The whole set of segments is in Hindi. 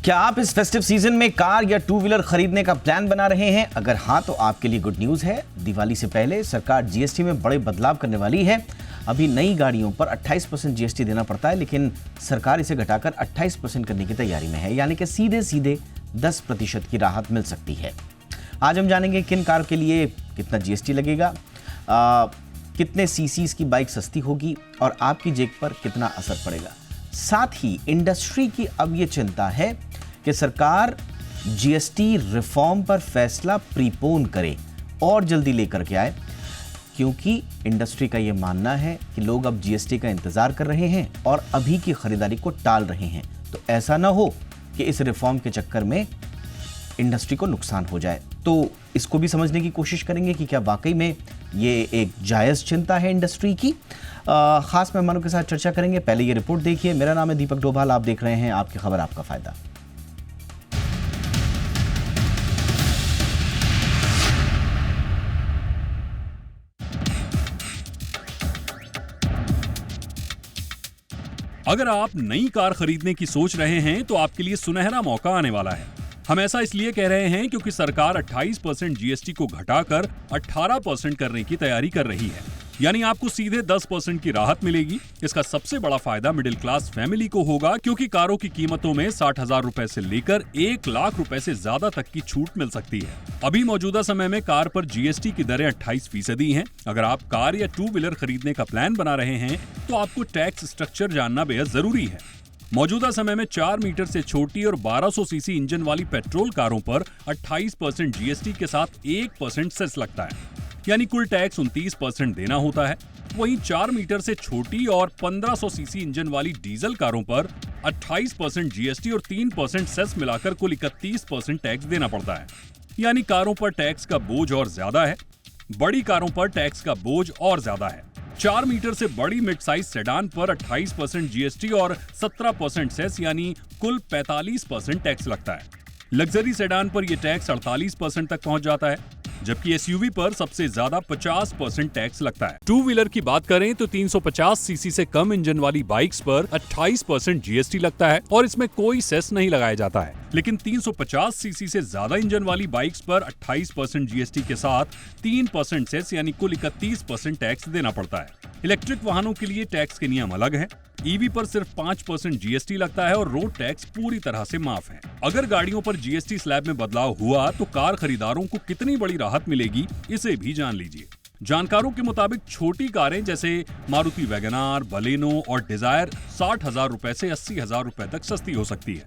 क्या आप इस फेस्टिव सीजन में कार या टू व्हीलर खरीदने का प्लान बना रहे हैं? अगर हाँ तो आपके लिए गुड न्यूज़ है। दिवाली से पहले सरकार जीएसटी में बड़े बदलाव करने वाली है। अभी नई गाड़ियों पर 28% जीएसटी देना पड़ता है, लेकिन सरकार इसे घटाकर 28% करने की तैयारी में है, यानी कि सीधे सीधे 10% की राहत मिल सकती है। आज हम जानेंगे किन कार के लिए कितना जीएसटी लगेगा, कितने सीसीज की बाइक सस्ती होगी और आपकी जेब पर कितना असर पड़ेगा। साथ ही इंडस्ट्री की अब ये चिंता है कि सरकार जीएसटी रिफॉर्म पर फैसला प्रीपोन करे और जल्दी लेकर के आए, क्योंकि इंडस्ट्री का ये मानना है कि लोग अब जीएसटी का इंतजार कर रहे हैं और अभी की खरीदारी को टाल रहे हैं। तो ऐसा ना हो कि इस रिफॉर्म के चक्कर में इंडस्ट्री को नुकसान हो जाए। तो इसको भी समझने की कोशिश करेंगे कि क्या वाकई में ये एक जायज़ चिंता है इंडस्ट्री की। खास मेहमानों के साथ चर्चा करेंगे। पहले ये रिपोर्ट देखिए। मेरा नाम है दीपक डोभाल, आप देख रहे हैं आपकी खबर आपका फायदा। अगर आप नई कार खरीदने की सोच रहे हैं तो आपके लिए सुनहरा मौका आने वाला है। हम ऐसा इसलिए कह रहे हैं क्योंकि सरकार 28% जीएसटी को घटाकर 18% करने की तैयारी कर रही है, यानी आपको सीधे 10% की राहत मिलेगी। इसका सबसे बड़ा फायदा मिडिल क्लास फैमिली को होगा, क्योंकि कारों की कीमतों में 60,000 रुपए से लेकर 1 लाख रुपए से ज्यादा तक की छूट मिल सकती है। अभी मौजूदा समय में कार पर जीएसटी की दरें 28% हैं। अगर आप कार या टू व्हीलर खरीदने का प्लान बना रहे हैं तो आपको टैक्स स्ट्रक्चर जानना बेहद जरूरी है। मौजूदा समय में 4 मीटर से छोटी और 1200 सीसी इंजन वाली पेट्रोल कारों पर 28% जीएसटी के साथ 1% सेस लगता है, यानी कुल टैक्स 29% देना होता है। वहीं 4 मीटर से छोटी और 1500 सीसी इंजन वाली डीजल कारों पर 28% जीएसटी और 3% सेस मिलाकर कुल 31% टैक्स देना पड़ता है, यानी कारों पर टैक्स का बोझ और ज्यादा है। बड़ी कारों पर टैक्स का बोझ और ज्यादा है। 4 मीटर से बड़ी मिड साइज सेडान पर 28% जीएसटी और 17% सेस, यानी कुल 45% टैक्स लगता है। लग्जरी सेडान पर यह टैक्स 48% तक पहुंच जाता है, जबकि एसयूवी पर सबसे ज्यादा 50% टैक्स लगता है। टू व्हीलर की बात करें तो 350 सीसी से कम इंजन वाली बाइक्स पर 28% जीएसटी लगता है और इसमें कोई सेस नहीं लगाया जाता है। लेकिन 350 सीसी से ज्यादा इंजन वाली बाइक्स पर 28% जीएसटी के साथ 3% सेस, यानी कुल 31% टैक्स देना पड़ता है। इलेक्ट्रिक वाहनों के लिए टैक्स के नियम अलग हैं। ईवी पर सिर्फ 5% जीएसटी लगता है और रोड टैक्स पूरी तरह से माफ है। अगर गाड़ियों पर जीएसटी स्लैब में बदलाव हुआ तो कार खरीदारों को कितनी बड़ी राहत मिलेगी, इसे भी जान लीजिए। जानकारों के मुताबिक छोटी कारें जैसे मारुति वैगनार, बलेनो और डिजायर 60,000 रुपए से 80,000 रुपए तक सस्ती हो सकती है।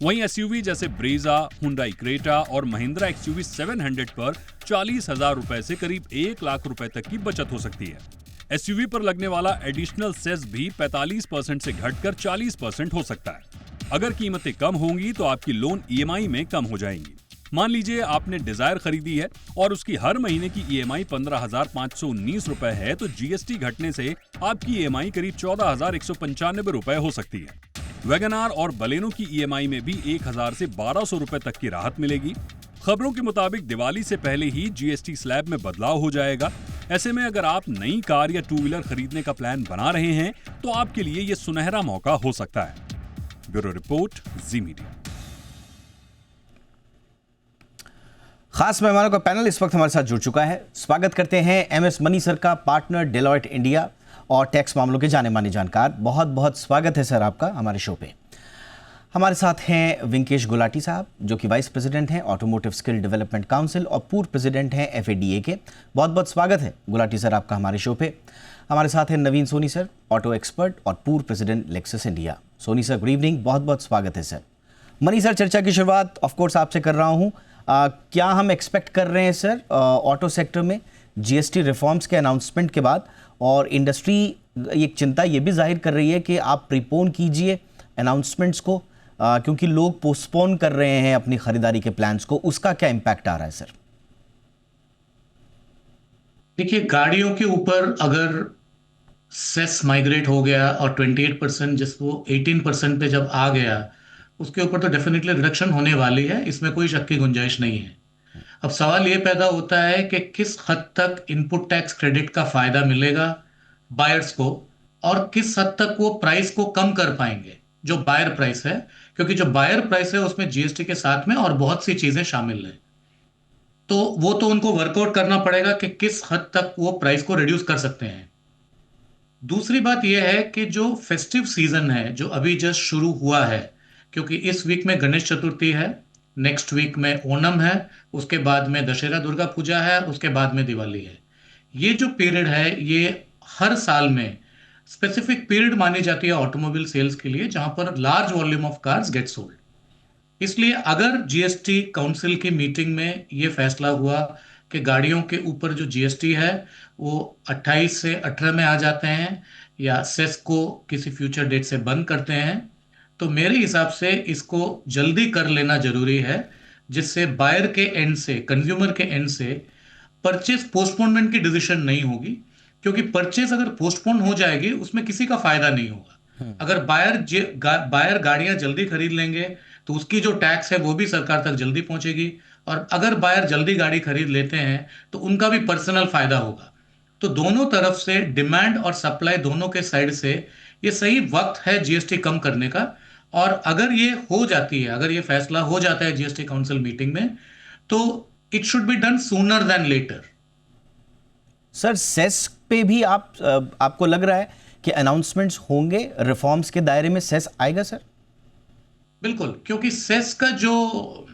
वहीं एसयूवी जैसे ब्रेजा, हुंडई क्रेटा और महिंद्रा एक्सयूवी 700 पर 40,000 रुपए से करीब 1 लाख रुपए तक की बचत हो सकती है। एसयूवी पर लगने वाला एडिशनल सेस भी 45% से घटकर 40% हो सकता है। अगर कीमतें कम होंगी तो आपकी लोन ईएमआई में कम हो जाएंगी। मान लीजिए आपने डिजायर खरीदी है और उसकी हर महीने की ईएमआई 15,519 रुपए है, तो जीएसटी घटने से आपकी ईएमआई करीब 14,195 रुपए हो सकती है। वैगनार और बलेनो की ईएमआई में भी 1,000 से 1,200 रुपए तक की राहत मिलेगी। खबरों के मुताबिक दिवाली से पहले ही जीएसटी स्लैब में बदलाव हो जाएगा। ऐसे में अगर आप नई कार या टू व्हीलर खरीदने का प्लान बना रहे हैं तो आपके लिए यह सुनहरा मौका हो सकता है। ब्यूरो रिपोर्ट, जी मीडिया। खास मेहमानों का पैनल इस वक्त हमारे साथ जुड़ चुका है। स्वागत करते हैं एमएस मनी सर का, पार्टनर डेलॉयट इंडिया और टैक्स मामलों के जाने माने जानकार। बहुत बहुत स्वागत है सर आपका हमारे शो पे। हमारे साथ हैं वेंकेश गुलाटी साहब, जो कि वाइस प्रेसिडेंट हैं ऑटोमोटिव स्किल डेवलपमेंट काउंसिल और पूर्व प्रेसिडेंट हैं एफएडीए के। बहुत बहुत स्वागत है गुलाटी सर आपका हमारे शो पे। हमारे साथ हैं Naveen Soni sir, auto expert और पूर्व president Lexus India. Soni sir good evening, बहुत बहुत स्वागत है सर। मनी सर, चर्चा की शुरुआत ऑफ कोर्स आपसे कर रहा हूँ। क्या हम एक्सपेक्ट कर रहे हैं सर ऑटो सेक्टर में जीएसटी रिफॉर्म्स के अनाउंसमेंट के बाद, और इंडस्ट्री एक चिंता ये भी जाहिर कर रही है कि आप प्रीपोन कीजिए अनाउंसमेंट्स को, क्योंकि लोग पोस्टपोन कर रहे हैं अपनी खरीदारी के प्लान्स को। उसका क्या इम्पैक्ट आ रहा है सर? देखिए, गाड़ियों के ऊपर अगर सेस माइग्रेट हो गया और 28% जिसको 18% पे जब आ गया, उसके ऊपर तो डेफिनेटली रिडक्शन होने वाली है, इसमें कोई शक की गुंजाइश नहीं है। अब सवाल ये पैदा होता है कि किस हद तक इनपुट टैक्स क्रेडिट का फायदा मिलेगा बायर्स को और किस हद तक वो प्राइस को कम कर पाएंगे। जो बायर प्राइस है, क्योंकि जो बायर प्राइस है उसमें जीएसटी के साथ में और बहुत सी चीजें शामिल है। तो वो तो उनको वर्कआउट करना पड़ेगा कि किस हद तक वो प्राइस को रिड्यूस कर सकते हैं। दूसरी बात यह है कि जो फेस्टिव सीजन है जो अभी जस्ट शुरू हुआ है, क्योंकि इस वीक में गणेश चतुर्थी है, नेक्स्ट वीक में ओणम है, उसके बाद में दशहरा दुर्गा पूजा है, उसके बाद में दिवाली है। ये जो पीरियड है ये हर साल में स्पेसिफिक पीरियड मानी जाती है ऑटोमोबाइल सेल्स के लिए, जहां पर large volume of cars get sold. इसलिए अगर जीएसटी काउंसिल की मीटिंग में ये फैसला हुआ कि गाड़ियों के ऊपर जो जीएसटी है वो 28 से 18 में आ जाते हैं, या सेस को किसी फ्यूचर डेट से बंद करते हैं, तो मेरे हिसाब से इसको जल्दी कर लेना जरूरी है, जिससे बायर के एंड से, कंज्यूमर के एंड से परचेज पोस्टपोनमेंट की डिसीजन नहीं होगी। क्योंकि परचेज अगर पोस्टपोन हो जाएगी उसमें किसी का फायदा नहीं होगा। अगर बायर गाड़ियां जल्दी खरीद लेंगे तो उसकी जो टैक्स है वो भी सरकार तक जल्दी पहुंचेगी, और अगर बायर जल्दी गाड़ी खरीद लेते हैं तो उनका भी पर्सनल फायदा होगा। तो दोनों तरफ से, डिमांड और सप्लाई दोनों के साइड से, ये सही वक्त है जीएसटी कम करने का। और अगर ये हो जाती है, अगर ये फैसला हो जाता है जीएसटी काउंसिल मीटिंग में, तो it should be done sooner then later. Sir cess पे भी आपको लग रहा है कि अनाउंसमेंट्स होंगे, रिफॉर्म्स के दायरे में सेस आएगा सर? बिल्कुल, क्योंकि सेस का जो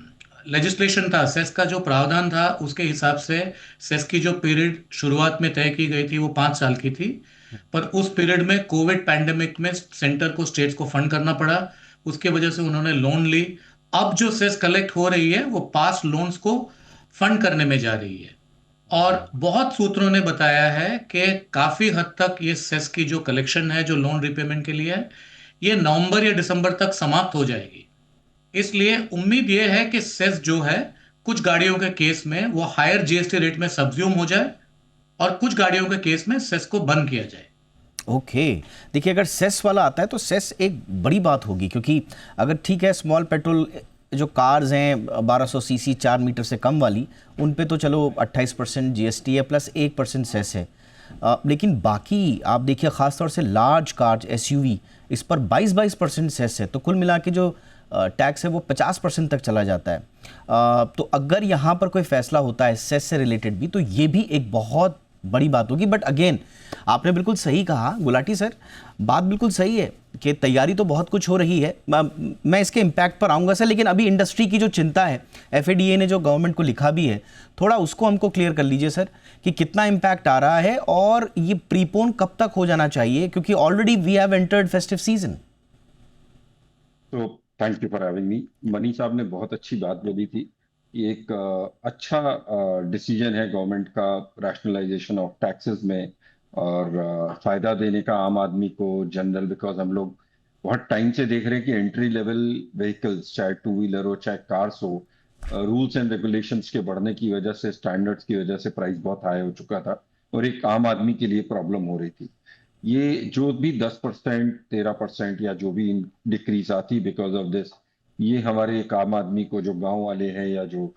लेजिस्लेशन था, सेस का जो प्रावधान था, उसके हिसाब से सेस की जो पीरियड शुरुआत में तय की गई थी वो 5 साल की थी। पर उस पीरियड में कोविड पैंडेमिक में सेंटर को, स्टेट्स को फंड करना पड़ा, उसके वजह से उन्होंने लोन ली। अब जो सेस कलेक्ट हो रही है वो पास लोन्स को फंड करने में जा रही है। और बहुत सूत्रों ने बताया है कि काफी हद तक ये सेस की जो कलेक्शन है, जो लोन रिपेमेंट के लिए है, ये नवंबर या दिसंबर तक समाप्त हो जाएगी। इसलिए उम्मीद यह है कि सेस जो है कुछ गाड़ियों के केस में वो हायर जीएसटी रेट में सब्ज्यूम हो जाए, और कुछ गाड़ियों के केस में सेस को बंद किया जाए। ओके देखिए, अगर सेस वाला आता है तो सेस एक बड़ी बात होगी, क्योंकि अगर ठीक है स्मॉल पेट्रोल जो कार्स हैं 1200 सीसी 4 मीटर से कम वाली, उन पे तो चलो 28% जीएसटी है प्लस 1% सेस है। लेकिन बाकी आप देखिए खासतौर से लार्ज कार्स, एसयूवी, इस पर 22% सेस है, तो कुल मिला के जो टैक्स है वो 50% तक चला जाता है। तो अगर यहाँ पर कोई फैसला होता है सेस से रिलेटेड भी, तो ये भी एक बहुत बड़ी बात होगी। बट अगेन आपने बिल्कुल सही कहा गुलाटी सर, बात बिल्कुल सही है कि तैयारी तो बहुत कुछ हो रही है। मैं इसके इम्पैक्ट पर आऊँगा सर, लेकिन अभी इंडस्ट्री की जो चिंता है, एफएडीए ने जो गवर्नमेंट को लिखा भी है, थोड़ा उसको हमको क्लियर कर लीजिए सर कि कितना इम्पैक्ट आ रहा है और ये प्रीपोन कब तक हो जाना चाहिए, क्योंकि already we have entered festive season. तो thank you for having me. Mani साहब ने बहुत अच्छी बात बोली थी। ये एक अच्छा डिसीजन है गवर्नमेंट का रैशनलाइजेशन ऑफ टैक्सेस में, और फायदा देने का आम आदमी को जनरल, बिकॉज हम लोग बहुत टाइम से देख रहे हैं कि एंट्री लेवल व्हीकल्स, चाहे टू व्हीलर हो चाहे कार्स हो, रूल्स एंड रेगुलेशंस के बढ़ने की वजह से, स्टैंडर्ड्स की वजह से प्राइस बहुत हाई हो चुका था और एक आम आदमी के लिए प्रॉब्लम हो रही थी। ये जो भी 10%, 13% या जो भी डिक्रीज आती बिकॉज ऑफ दिस, ये हमारे एक आम आदमी को, जो गांव वाले हैं या जो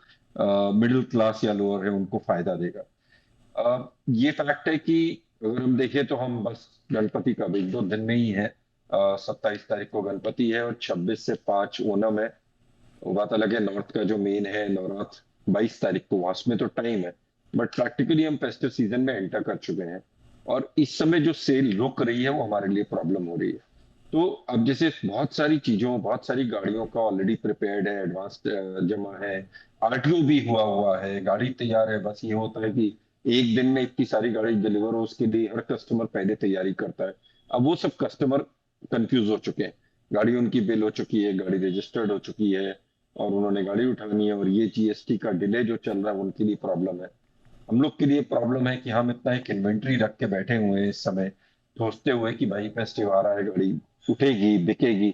मिडिल क्लास या लोअर है, उनको फायदा देगा। ये फैक्ट है कि अगर हम देखें तो हम बस गणपति का भी 2 दिन में ही है। 27 तारीख को गणपति है और 26 से 5 ओणम है। वो बात अलग है, नॉर्थ का जो मेन है नवरात्र 22 तारीख को, वहां में तो टाइम है, बट प्रैक्टिकली हम फेस्टिव सीजन में एंटर कर चुके हैं। और इस समय जो सेल रुक रही है वो हमारे लिए प्रॉब्लम हो रही है। तो अब जैसे बहुत सारी चीजों, बहुत सारी गाड़ियों का ऑलरेडी प्रिपेयर्ड है, एडवांस जमा है, आरटीओ भी हुआ है, गाड़ी तैयार है। बस ये होता है कि एक दिन में इतनी सारी गाड़ी डिलीवर हो, उसके लिए हर कस्टमर पहले तैयारी करता है। अब वो सब कस्टमर कंफ्यूज हो चुके हैं। गाड़ी उनकी बिल हो चुकी है, गाड़ी रजिस्टर्ड हो चुकी है और उन्होंने गाड़ी उठानी है, और ये जीएसटी का डिले जो चल रहा है उनके लिए प्रॉब्लम है। हम लोग के लिए प्रॉब्लम है कि हम इतना एक इन्वेंट्री रख के बैठे हुए हैं इस समय, सोचते हुए कि भाई फेस्टिव आ रहा है, गाड़ी उठेगी, बिकेगी।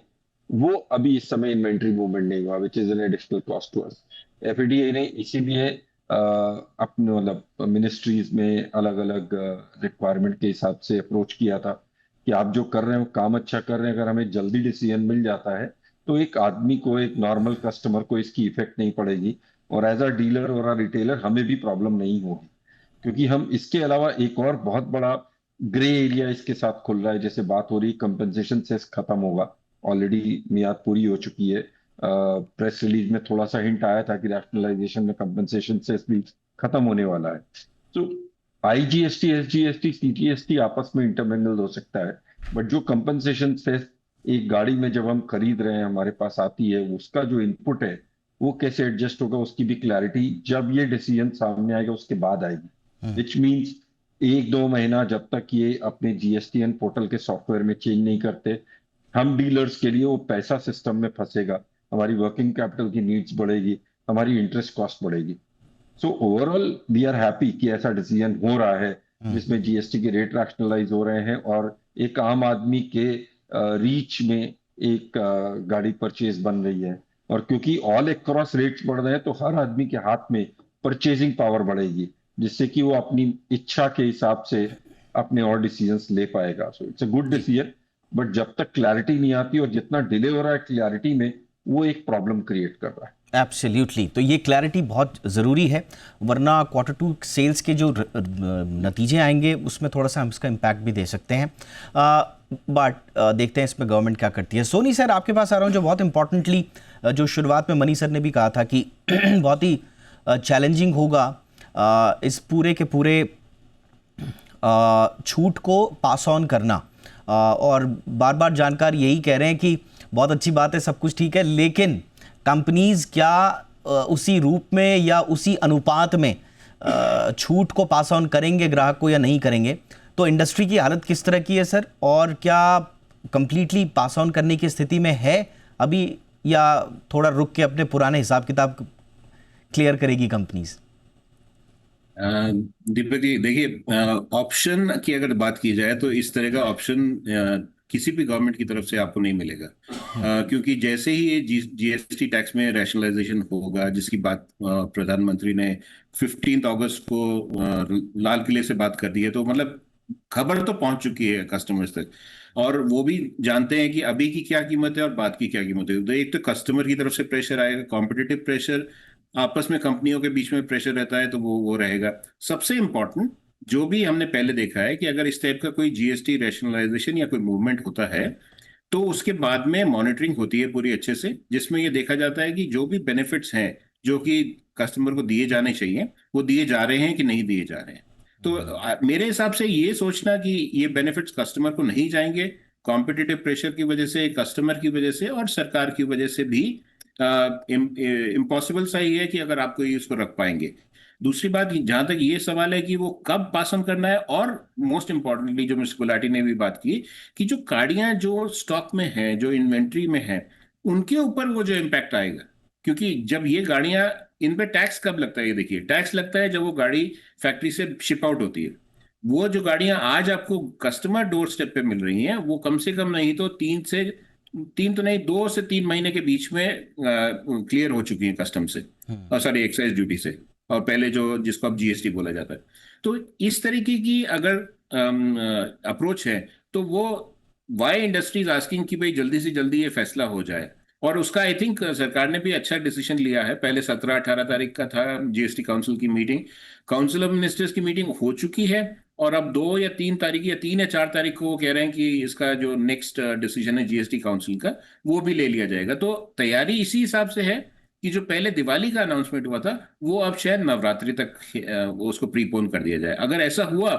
वो अभी इस समय इन्वेंट्री मूवमेंट नहीं हुआ, which is an additional cost to us. FADA ने इसीलिए अपने मतलब मिनिस्ट्रीज में अलग अलग रिक्वायरमेंट के हिसाब से अप्रोच किया था कि आप जो कर रहे हो काम अच्छा कर रहे हैं, अगर हमें जल्दी डिसीजन मिल जाता है तो एक आदमी को, एक नॉर्मल कस्टमर को इसकी इफेक्ट नहीं पड़ेगी, और एज अ डीलर और अ रिटेलर हमें भी प्रॉब्लम नहीं होगी। क्योंकि हम इसके अलावा एक और बहुत बड़ा ग्रे एरिया इसके साथ खुल रहा है, जैसे बात हो रही कंपनसेशन सेस खत्म होगा ऑलरेडी मियाद पूरी हो चुकी है। प्रेस रिलीज में थोड़ा सा हिंट आया था कि रैशनलाइजेशन में कंपनसेशन सेस भी खत्म होने वाला है। तो आईजीएसटी, एसजीएसटी, सीजीएसटी आपस में इंटरमिंगल हो सकता है, बट जो कंपनसेशन सेस एक गाड़ी में जब हम खरीद रहे हैं हमारे पास आती है, उसका जो इनपुट है वो कैसे एडजस्ट होगा, उसकी भी क्लैरिटी जब ये डिसीजन सामने आएगा उसके बाद आएगी। विच मीन्स 1-2 महीना जब तक ये अपने जीएसटीएन पोर्टल के सॉफ्टवेयर में चेंज नहीं करते, हम डीलर्स के लिए वो पैसा सिस्टम में फंसेगा, हमारी वर्किंग कैपिटल की नीड्स बढ़ेगी, हमारी इंटरेस्ट कॉस्ट बढ़ेगी। So overall we are happy कि ऐसा डिसीजन हो रहा है जिसमें जीएसटी के रेट रैशनलाइज हो रहे हैं और एक आम आदमी के रीच में एक गाड़ी परचेज बन रही है। और क्योंकि ऑल अक्रॉस रेट्स बढ़ रहे हैं तो हर आदमी के हाथ में परचेजिंग पावर बढ़ेगी, जिससे कि वो अपनी इच्छा के हिसाब से अपने और डिसीजंस ले पाएगा। So it's a good decision, but जब तक क्लैरिटी नहीं आती और जितना डिले हो रहा है क्लैरिटी में, वो एक प्रॉब्लम क्रिएट कर रहा है। एब्सोल्युटली, तो ये क्लैरिटी बहुत ज़रूरी है, वरना Q2 सेल्स के जो नतीजे आएंगे उसमें थोड़ा सा हम इसका इम्पैक्ट भी दे सकते हैं। बट देखते हैं इसमें गवर्नमेंट क्या करती है। सोनी सर, आपके पास आ रहा हूँ, जो बहुत इंपॉर्टेंटली जो शुरुआत में मनी सर ने भी कहा था कि बहुत ही चैलेंजिंग होगा इस पूरे के पूरे छूट को पास ऑन करना, और बार बार जानकार यही कह रहे हैं कि बहुत अच्छी बात है, सब कुछ ठीक है, लेकिन कंपनीज क्या उसी रूप में या उसी अनुपात में छूट को पास ऑन करेंगे ग्राहक को या नहीं करेंगे। तो इंडस्ट्री की हालत किस तरह की है सर, और क्या कंप्लीटली पास ऑन करने की स्थिति में है अभी, या थोड़ा रुक के अपने पुराने हिसाब किताब क्लियर करेगी कंपनीज? दीपक जी, देखिए, ऑप्शन की अगर बात की जाए तो इस तरह का ऑप्शन किसी भी गवर्नमेंट की तरफ से आपको नहीं मिलेगा, क्योंकि जैसे ही ये जीएसटी टैक्स में रैशनलाइजेशन होगा, जिसकी बात प्रधानमंत्री ने 15 अगस्त को लाल किले से बात कर दी है, तो मतलब खबर तो पहुंच चुकी है कस्टमर्स तक, और वो भी जानते हैं कि अभी की क्या कीमत है और बाद की क्या कीमत है। तो एक तो कस्टमर की तरफ से प्रेशर आएगा, कॉम्पिटिटिव प्रेशर, आपस में कंपनियों के बीच में प्रेशर रहता है, तो वो रहेगा। सबसे इंपॉर्टेंट जो भी हमने पहले देखा है कि अगर इस टाइप का कोई जीएसटी रैशनलाइजेशन या कोई मूवमेंट होता है तो उसके बाद में मॉनिटरिंग होती है पूरी अच्छे से, जिसमें ये देखा जाता है कि जो भी बेनिफिट्स हैं जो कि कस्टमर को दिए जाने चाहिए वो दिए जा रहे हैं कि नहीं दिए जा रहे हैं। तो मेरे हिसाब से ये सोचना कि ये बेनिफिट्स कस्टमर को नहीं जाएंगे, कॉम्पिटिटिव प्रेशर की वजह से, कस्टमर की वजह से और सरकार की वजह से भी इम्पॉसिबल सा ही है कि अगर आपको ये उसको रख पाएंगे। दूसरी बात, जहां तक ये सवाल है कि वो कब पास ऑन करना है, और मोस्ट इंपॉर्टेंटली जो मिस्टर गुलाटी ने भी बात की कि जो गाड़ियां जो स्टॉक में है, जो इन्वेंट्री में है, उनके ऊपर वो जो इम्पैक्ट आएगा, क्योंकि जब ये गाड़ियां, इन पे टैक्स कब लगता है, ये देखिए, टैक्स लगता है जब वो गाड़ी फैक्ट्री से शिप आउट होती है। वो जो गाड़ियां आज आपको कस्टमर डोर स्टेप पे मिल रही हैं, वो कम से कम नहीं तो 2 से 3 महीने के बीच में क्लियर हो चुकी हैं कस्टम से, और सॉरी एक्साइज ड्यूटी से, और पहले जो जिसको अब जीएसटी बोला जाता है। तो इस तरीके की अगर अप्रोच है तो वो वाई इंडस्ट्रीज आस्किंग कि भाई जल्दी से जल्दी ये फैसला हो जाए, और उसका आई थिंक सरकार ने भी अच्छा डिसीजन लिया है। पहले 17-18 तारीख का था जीएसटी काउंसिल की मीटिंग, काउंसिल ऑफ मिनिस्टर्स की मीटिंग हो चुकी है, और अब 2 या 3 तारीख या 3 या 4 तारीख को वो कह रहे हैं कि इसका जो नेक्स्ट डिसीजन है जीएसटी काउंसिल का, वो भी ले लिया जाएगा। तो तैयारी इसी हिसाब से है कि जो पहले दिवाली का अनाउंसमेंट हुआ था वो अब शायद नवरात्रि तक उसको प्रीपोन कर दिया जाए। अगर ऐसा हुआ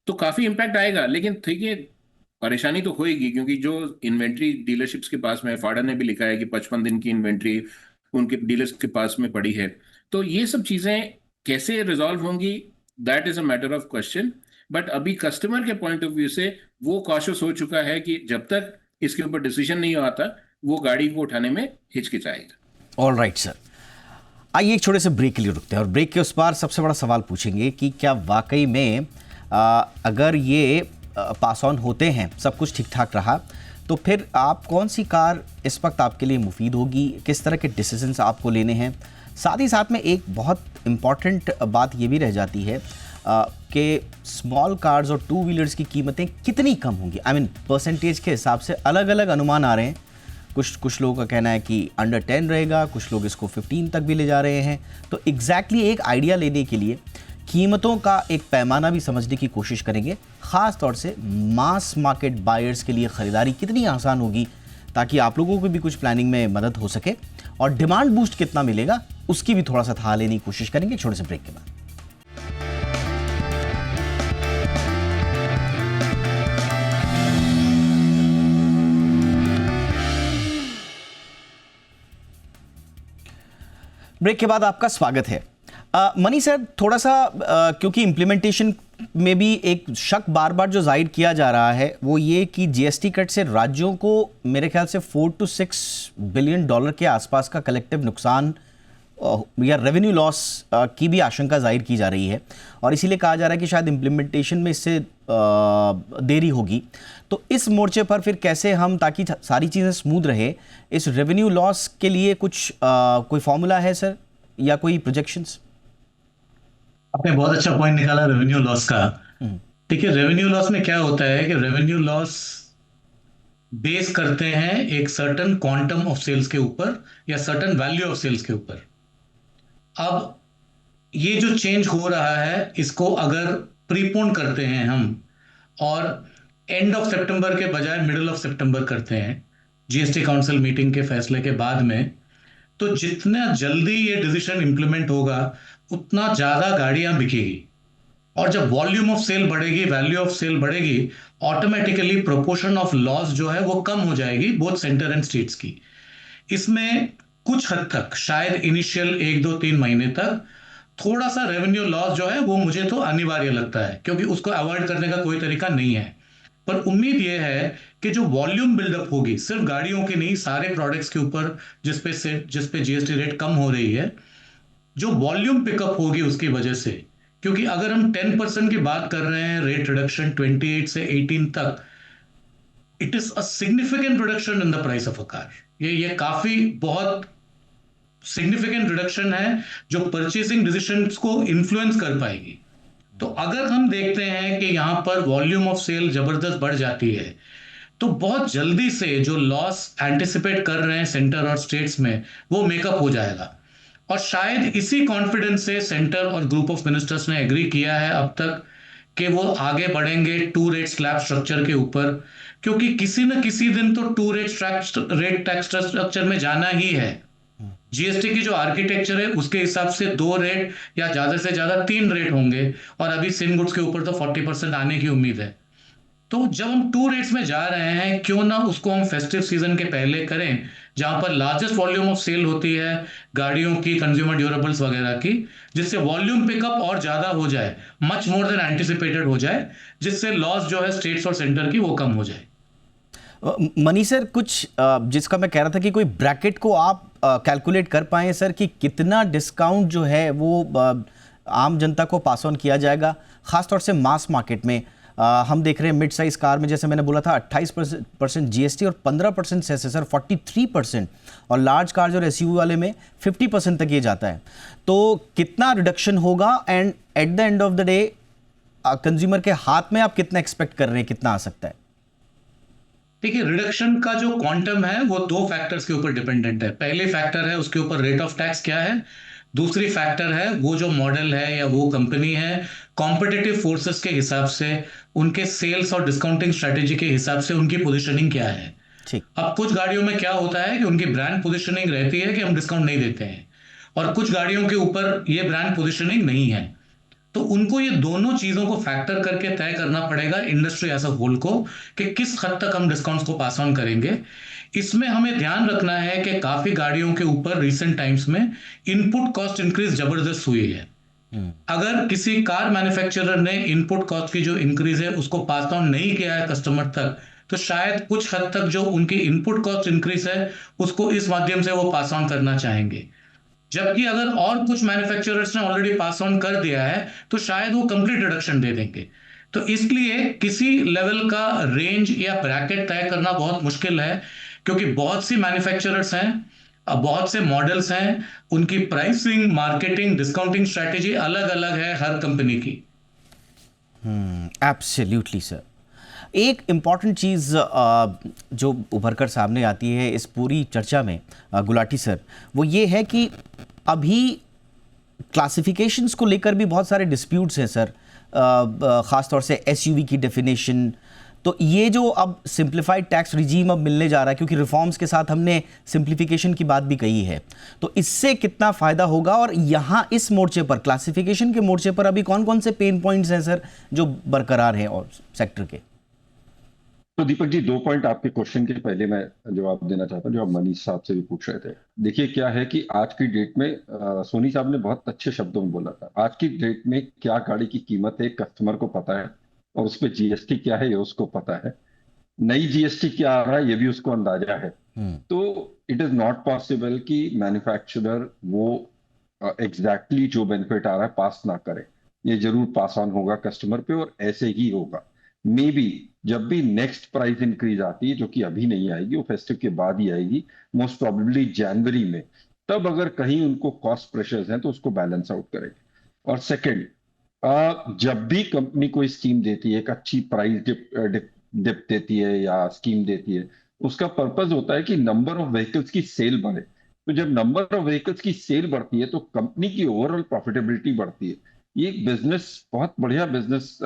तो काफी इंपैक्ट आएगा, लेकिन ठीक है, परेशानी तो होएगी, क्योंकि जो इन्वेंट्री डीलरशिप्स के पास में, फाड़ा ने भी लिखा है कि 55 दिन की इन्वेंट्री उनके डीलर्स के पास में पड़ी है। तो ये सब चीजें कैसे रिजॉल्व होंगी, that is a matter of question. But अभी कस्टमर के पॉइंट ऑफ व्यू से वो कॉशियस हो चुका है कि जब तक इसके ऊपर डिसीजन नहीं आता वो गाड़ी को उठाने में हिचकिचाएगा। ऑल राइट सर, आइए एक छोटे से ब्रेक के लिए रुकते हैं, और ब्रेक के उस पार सबसे बड़ा सवाल पूछेंगे कि क्या वाकई में अगर ये पास ऑन होते हैं, सब कुछ ठीक ठाक रहा, तो फिर आप कौन सी कार इस वक्त आपके लिए मुफीद होगी, किस तरह के डिसीजंस आपको लेने हैं। साथ ही साथ में एक बहुत इम्पॉर्टेंट बात ये भी रह जाती है कि स्मॉल कार्स और 2 व्हीलर्स की कीमतें कितनी कम होंगी। आई मीन परसेंटेज के हिसाब से अलग अलग अनुमान आ रहे हैं, कुछ लोगों का कहना है कि अंडर 10 रहेगा, कुछ लोग इसको 15 तक भी ले जा रहे हैं। तो एग्जैक्टली एक आइडिया लेने के लिए कीमतों का एक पैमाना भी समझने की कोशिश करेंगे, ख़ास तौर से मास मार्केट बायर्स के लिए ख़रीदारी कितनी आसान होगी ताकि आप लोगों को भी कुछ प्लानिंग में मदद हो सके, और डिमांड बूस्ट कितना मिलेगा उसकी भी थोड़ा सा था लेने की कोशिश करेंगे छोटे से ब्रेक के बाद। ब्रेक के बाद आपका स्वागत है। मनी सर, थोड़ा सा क्योंकि इम्प्लीमेंटेशन में भी एक शक बार बार जो जाहिर किया जा रहा है वो ये कि जीएसटी कट से राज्यों को मेरे ख्याल से 4 to 6 बिलियन डॉलर के आसपास का कलेक्टिव नुकसान या रेवेन्यू लॉस की भी आशंका जाहिर की जा रही है, और इसीलिए कहा जा रहा है कि शायद इम्प्लीमेंटेशन में इससे देरी होगी। तो इस मोर्चे पर फिर कैसे हम, ताकि सारी चीज़ें स्मूथ रहे, इस रेवेन्यू लॉस के लिए कुछ कोई फॉर्मूला है सर या कोई प्रोजेक्शंस? आपने बहुत अच्छा पॉइंट निकाला रेवेन्यू लॉस का। देखिए, रेवेन्यू लॉस में क्या होता है कि रेवेन्यू लॉस बेस करते हैं एक सर्टन क्वांटम ऑफ सेल्स के ऊपर या सर्टन वैल्यू ऑफ सेल्स के ऊपर। अब ये जो चेंज हो रहा है इसको अगर प्रीपोन करते हैं हम और एंड ऑफ सितंबर के बजाय मिडिल ऑफ सितंबर करते हैं जीएसटी काउंसिल मीटिंग के फैसले के बाद में, तो जितना जल्दी ये डिसीजन इंप्लीमेंट होगा उतना ज्यादा गाड़ियां बिकेगी, और जब वॉल्यूम ऑफ सेल बढ़ेगी, वैल्यू ऑफ सेल बढ़ेगी, ऑटोमेटिकली प्रोपोर्शन ऑफ लॉस जो है वो कम हो जाएगी बोथ सेंटर एंड स्टेट्स की। इसमें कुछ हद तक शायद इनिशियल 1-2-3 महीने तक थोड़ा सा रेवेन्यू लॉस जो है वो मुझे तो अनिवार्य लगता है, क्योंकि उसको अवॉइड करने का कोई तरीका नहीं है। पर उम्मीद यह है कि जो वॉल्यूम बिल्डअप होगी, सिर्फ गाड़ियों की नहीं, सारे प्रोडक्ट्स के ऊपर जिसपे जीएसटी रेट कम हो रही है, जो वॉल्यूम पिकअप होगी उसकी वजह से, क्योंकि अगर हम 10% की बात कर रहे हैं रेट रिडक्शन 28 से 18 तक, it is a significant reduction in the price of a car. ये काफी बहुत सिग्निफिकेंट रिडक्शन है जो परचेसिंग डिसीजंस को इन्फ्लुएंस कर पाएगी। तो अगर हम देखते हैं कि यहां पर वॉल्यूम ऑफ सेल जबरदस्त बढ़ जाती है, तो बहुत जल्दी से जो लॉस एंटिसिपेट कर रहे हैं सेंटर और स्टेट्स में वो मेकअप हो जाएगा। और शायद इसी कॉन्फिडेंस से सेंटर और ग्रुप ऑफ मिनिस्टर्स ने एग्री किया है अब तक कि वो आगे बढ़ेंगे 2 रेट स्लैब स्ट्रक्चर के ऊपर, क्योंकि किसी न किसी दिन तो 2 रेट टैक्स स्ट्रक्चर में जाना ही है। जीएसटी की जो आर्किटेक्चर है उसके हिसाब से 2 रेट या ज्यादा से ज्यादा 3 रेट होंगे, और अभी सिन गुड्स के ऊपर तो 40% आने की उम्मीद है। तो जब हम 2 रेट्स में जा रहे हैं, क्यों ना उसको हम फेस्टिव सीजन के पहले करें, जहां पर लार्जेस्ट वॉल्यूम ऑफ सेल होती है गाड़ियों की, कंज्यूमर ड्यूरेबल्स वगैरह की, जिससे वॉल्यूम पिकअप और ज्यादा हो जाए, मच मोर देन एंटिसिपेटेड हो जाए, जिससे लॉस जो है स्टेट्स और सेंटर की वो कम हो जाए। मनी सर, कुछ जिसका मैं कह रहा था कि कोई ब्रैकेट को आप कैलकुलेट कर पाए सर कि कितना डिस्काउंट जो है वो आम जनता को पास ऑन किया जाएगा, खासतौर से मास मार्केट में। हम देख रहे हैं मिड साइज कार में, जैसे मैंने बोला था 28% जीएसटी और 15% सेस है सर, 43%, और लार्ज कार और एसयूवी वाले में 50% तक ये जाता है। तो कितना रिडक्शन होगा, and at the end of the day consumer के हाथ में आप कितना एक्सपेक्ट कर रहे हैं, कितना आ सकता है? देखिए, रिडक्शन का जो क्वांटम है वो 2 फैक्टर्स के ऊपर डिपेंडेंट है। पहले फैक्टर है उसके ऊपर रेट ऑफ टैक्स क्या है, दूसरी फैक्टर है वो जो मॉडल है या वो कंपनी है, कॉम्पिटिटिव फोर्सेस के हिसाब से, उनके सेल्स और डिस्काउंटिंग स्ट्रेटेजी के हिसाब से उनकी पोजीशनिंग क्या है। अब कुछ गाड़ियों में क्या होता है कि उनकी ब्रांड पोजीशनिंग रहती है कि हम डिस्काउंट नहीं देते हैं, और कुछ गाड़ियों के ऊपर ये ब्रांड पोजीशनिंग नहीं है। तो उनको ये दोनों चीजों को फैक्टर करके तय करना पड़ेगा इंडस्ट्री एज अ होल को कि किस हद तक हम डिस्काउंट्स को पास ऑन करेंगे। इसमें हमें ध्यान रखना है कि काफी गाड़ियों के ऊपर रिसेंट टाइम्स में इनपुट कॉस्ट इंक्रीज जबरदस्त हुई है। अगर किसी कार मैन्युफैक्चरर ने इनपुट कॉस्ट की जो इंक्रीज है उसको पास ऑन नहीं किया है कस्टमर तक, तो शायद कुछ हद तक जो उनकी इनपुट कॉस्ट इंक्रीज है उसको इस माध्यम से वो पास ऑन करना चाहेंगे। जबकि अगर और कुछ मैन्युफैक्चरर्स ने ऑलरेडी पास ऑन कर दिया है तो शायद वो कंप्लीट रिडक्शन दे देंगे। तो इसलिए किसी लेवल का रेंज या ब्रैकेट तय करना बहुत मुश्किल है, क्योंकि बहुत सी मैन्युफैक्चरर्स हैं, बहुत से मॉडल्स हैं, उनकी प्राइसिंग, मार्केटिंग, डिस्काउंटिंग स्ट्रेटेजी अलग अलग है हर कंपनी की। Absolutely sir. एक इम्पॉर्टेंट चीज़ जो उभर कर सामने आती है इस पूरी चर्चा में गुलाटी सर, वो ये है कि अभी क्लासिफिकेशंस को लेकर भी बहुत सारे डिस्प्यूट्स हैं सर, ख़ास तौर से एसयूवी की डेफिनेशन। तो ये जो अब सिंप्लीफाइड टैक्स रिजीम अब मिलने जा रहा है, क्योंकि रिफॉर्म्स के साथ हमने सिंप्लीफिकेशन की बात भी कही है, तो इससे कितना फायदा होगा? और यहाँ इस मोर्चे पर, क्लासिफिकेशन के मोर्चे पर अभी कौन कौन से पेन पॉइंट्स हैं सर जो बरकरार हैं और सेक्टर के? तो दीपक जी, 2 पॉइंट आपके क्वेश्चन के पहले मैं जवाब देना चाहता हूँ, जो आप मनीष साहब से भी पूछ रहे थे। देखिए क्या है कि आज की डेट में सोनी साहब ने बहुत अच्छे शब्दों में बोला था, आज की डेट में क्या गाड़ी की कीमत है कस्टमर को पता है, और उस पर जीएसटी क्या है ये उसको पता है, नई जीएसटी क्या आ रहा है ये भी उसको अंदाजा है। तो इट इज नॉट पॉसिबल कि मैन्युफैक्चरर वो एग्जैक्टली जो बेनिफिट आ रहा है पास ना करे, ये जरूर पास ऑन होगा कस्टमर पे, और ऐसे ही होगा। मे बी जब भी नेक्स्ट प्राइस इंक्रीज आती है, जो कि अभी नहीं आएगी, वो फेस्टिव के बाद ही आएगी, मोस्ट प्रोबेबली जनवरी में, तब अगर कहीं उनको कॉस्ट प्रेशर्स हैं तो उसको बैलेंस आउट करेंगे। और सेकंड, जब भी कंपनी कोई स्कीम देती है, एक अच्छी प्राइस डिप देती है या स्कीम देती है, उसका पर्पस होता है कि नंबर ऑफ व्हीकल्स की सेल बढ़े। तो जब नंबर ऑफ व्हीकल्स की सेल बढ़ती है तो कंपनी की ओवरऑल प्रॉफिटेबिलिटी बढ़ती है। ये एक बिजनेस, बहुत बढ़िया बिजनेस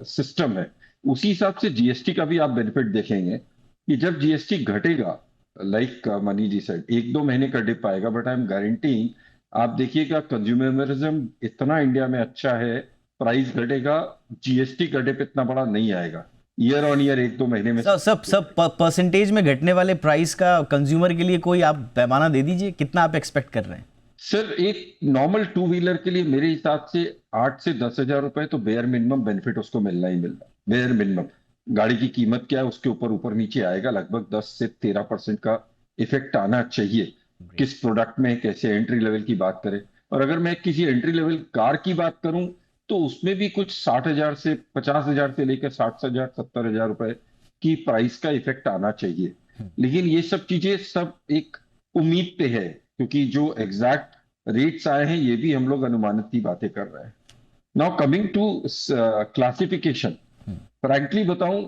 सिस्टम है। उसी हिसाब से जीएसटी का भी आप बेनिफिट देखेंगे कि जब जीएसटी घटेगा, लाइक मनी जी सेड, 1-2 महीने का डिप आएगा, बट आई एम गारंटीइंग, आप देखिएगा कंज्यूमरिज्म इतना इंडिया में अच्छा है, प्राइस घटेगा, जीएसटी का डिप इतना बड़ा नहीं आएगा, ईयर ऑन ईयर 1-2 महीने में। सब परसेंटेज में घटने वाले प्राइस का कंज्यूमर के लिए कोई आप पैमाना दे दीजिए, कितना आप एक्सपेक्ट कर रहे हैं? सर, एक नॉर्मल 2 व्हीलर के लिए मेरे हिसाब से 8 से 10 हजार रुपए तो बेयर मिनिमम बेनिफिट उसको मिलना ही मिलना, बेयर मिनिमम। गाड़ी की कीमत क्या है उसके ऊपर ऊपर नीचे आएगा, लगभग 10 से 13% का इफेक्ट आना चाहिए। किस प्रोडक्ट में, कैसे एंट्री लेवल की बात करें, और अगर मैं किसी एंट्री लेवल कार की बात करूं तो उसमें भी कुछ 60,000 से 50,000 से लेकर 60,000 70,000 रुपए की प्राइस का इफेक्ट आना चाहिए। लेकिन ये सब चीजें सब एक उम्मीद पे है, क्योंकि जो एग्जैक्ट रेट्स आए हैं ये भी हम लोग अनुमानित ही बातें कर रहे हैं। Now coming to classification, frankly बताऊं,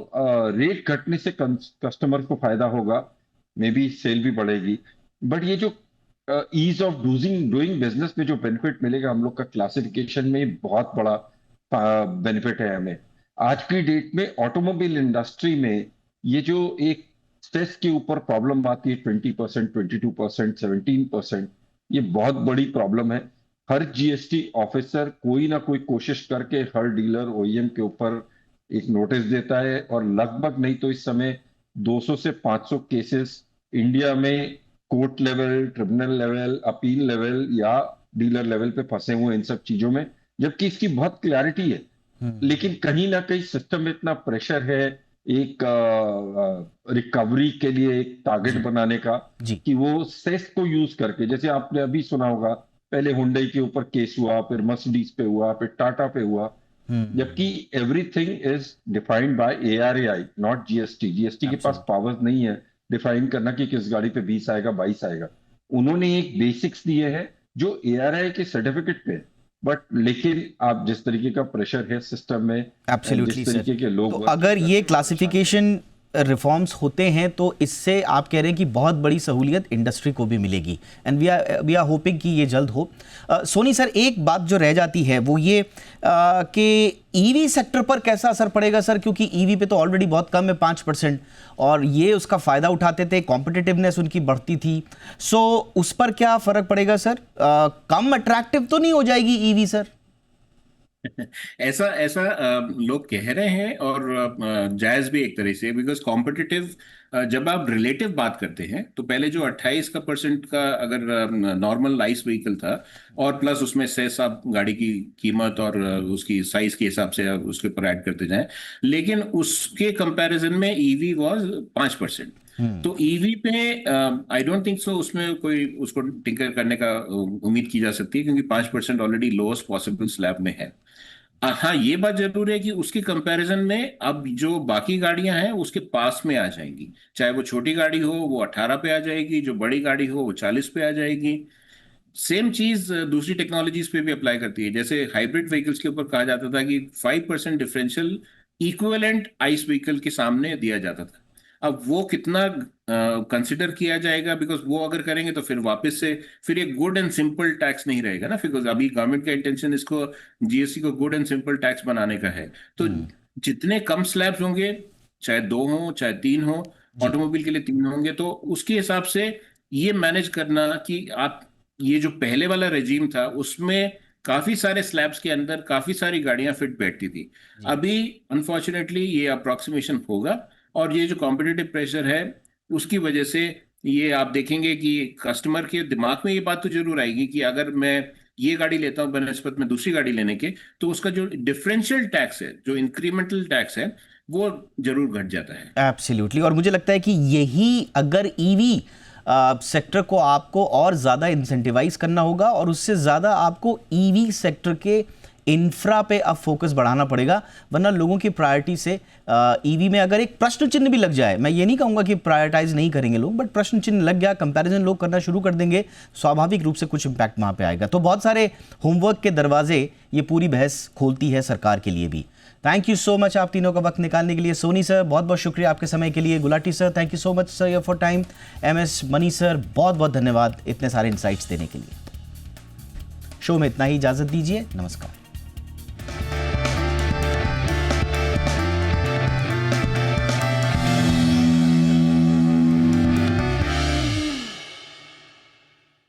रेट घटने से कस्टमर को फायदा होगा, मे बी सेल भी बढ़ेगी, बट ये जो ईज ऑफ डूइंग बिजनेस में जो बेनिफिट मिलेगा हम लोग का क्लासिफिकेशन में, बहुत बड़ा बेनिफिट है हमें। आज की डेट में ऑटोमोबाइल इंडस्ट्री में ये जो एक स्ट्रेस के ऊपर प्रॉब्लम आती है, 20%, 22%, 17%, ये बहुत बड़ी प्रॉब्लम है। हर जीएसटी ऑफिसर कोई ना कोई कोशिश करके हर डीलर ओईएम के ऊपर एक नोटिस देता है, और लगभग नहीं तो इस समय 200 से 500 केसेस इंडिया में court level, tribunal level, appeal level या डीलर लेवल पे फंसे हुए इन सब चीजों में, जबकि इसकी बहुत क्लैरिटी है। लेकिन कहीं ना कहीं सिस्टम में इतना प्रेशर है एक रिकवरी के लिए एक टारगेट बनाने का, कि वो सेस को यूज करके, जैसे आपने अभी सुना होगा, पहले हुंडई के ऊपर केस हुआ, फिर मर्सिडीज पे हुआ, फिर टाटा पे हुआ, जबकि everything is defined by ARAI, not GST. GST के पास पावर्स नहीं है डिफाइन करना कि किस गाड़ी पे 20 आएगा 22 आएगा। उन्होंने एक बेसिक्स दिए हैं जो एआरआई के सर्टिफिकेट पे, बट लेकिन आप जिस तरीके का प्रेशर है सिस्टम में, एब्सोल्युटली जिस तरीके के लोग, तो अगर ये क्लासिफिकेशन रिफॉर्म्स होते हैं तो इससे आप कह रहे हैं कि बहुत बड़ी सहूलियत इंडस्ट्री को भी मिलेगी, एंड वी आर होपिंग कि ये जल्द हो। सोनी सर, एक बात जो रह जाती है वो ये कि ईवी सेक्टर पर कैसा असर पड़ेगा सर, क्योंकि ईवी पे तो ऑलरेडी बहुत कम है 5%, और ये उसका फ़ायदा उठाते थे, कॉम्पिटिटिवनेस उनकी बढ़ती थी, सो उस पर क्या फ़र्क पड़ेगा सर? कम अट्रैक्टिव तो नहीं हो जाएगी ईवी सर? ऐसा ऐसा लोग कह रहे हैं, और जायज भी एक तरह से, बिकॉज कॉम्पिटिटिव, जब आप रिलेटिव बात करते हैं तो पहले जो 28% का अगर नॉर्मल आइस व्हीकल था, और प्लस उसमें सेस आप गाड़ी की कीमत और उसकी साइज के हिसाब से आप उसके ऊपर ऐड करते जाएं, लेकिन उसके कंपैरिजन में ईवी वाज 5%। तो ईवी पे आई डोंट थिंक सो उसमें कोई उसको टिंकर करने का उम्मीद की जा सकती है, क्योंकि 5% ऑलरेडी लोएस्ट पॉसिबल स्लैब में है। हाँ, ये बात जरूर है कि उसकी कंपैरिजन में अब जो बाकी गाड़ियां हैं उसके पास में आ जाएंगी, चाहे वो छोटी गाड़ी हो वो 18 पे आ जाएगी, जो बड़ी गाड़ी हो वो 40 पे आ जाएगी। सेम चीज दूसरी टेक्नोलॉजीज पे भी अप्लाई करती है, जैसे हाइब्रिड व्हीकल्स के ऊपर कहा जाता था कि 5% डिफरेंशियल इक्विवेलेंट आइस व्हीकल के सामने दिया जाता था। अब वो कितना कंसिडर किया जाएगा, बिकॉज वो अगर करेंगे तो फिर वापस से फिर एक गुड एंड सिंपल टैक्स नहीं रहेगा ना, बिकॉज अभी गवर्नमेंट का इंटेंशन इसको जीएसटी को गुड एंड सिंपल टैक्स बनाने का है। तो जितने कम स्लैब्स होंगे चाहे 2 हो चाहे 3 हो, ऑटोमोबाइल के लिए 3 होंगे, तो उसके हिसाब से ये मैनेज करना कि आप ये जो पहले वाला रेजीम था उसमें काफी सारे स्लैब्स के अंदर काफी सारी गाड़ियां फिट बैठती थी। अभी अनफॉर्चुनेटली ये अप्रोक्सीमेशन होगा, और ये जो कॉम्पिटिटिव प्रेशर है उसकी वजह से ये आप देखेंगे कि कस्टमर के दिमाग में ये बात तो जरूर आएगी कि अगर मैं ये गाड़ी लेता हूं बनस्पत में दूसरी गाड़ी लेने के, तो उसका जो डिफरेंशियल टैक्स है, जो इंक्रीमेंटल टैक्स है, वो जरूर घट जाता है। एब्सोल्युटली। और मुझे लगता है कि यही अगर ईवी सेक्टर को आपको और ज़्यादा इंसेंटिवाइज करना होगा और उससे ज़्यादा आपको ईवी सेक्टर के इंफ्रा पे अब फोकस बढ़ाना पड़ेगा, वरना लोगों की प्रायोरिटी से ईवी में अगर एक प्रश्न चिन्ह भी लग जाए, मैं ये नहीं कहूँगा कि प्रायोरिटाइज नहीं करेंगे लोग, बट प्रश्न चिन्ह लग गया, कंपैरिजन लोग करना शुरू कर देंगे, स्वाभाविक रूप से कुछ इंपैक्ट वहाँ पे आएगा। तो बहुत सारे होमवर्क के दरवाजे ये पूरी बहस खोलती है सरकार के लिए भी। थैंक यू सो मच आप तीनों का वक्त निकालने के लिए। सोनी सर बहुत बहुत शुक्रिया आपके समय के लिए। Gulati sir thank you so much sir for time. MS money sir बहुत बहुत धन्यवाद इतने सारे इंसाइट्स देने के लिए। शो में इतना ही, इजाजत दीजिए, नमस्कार।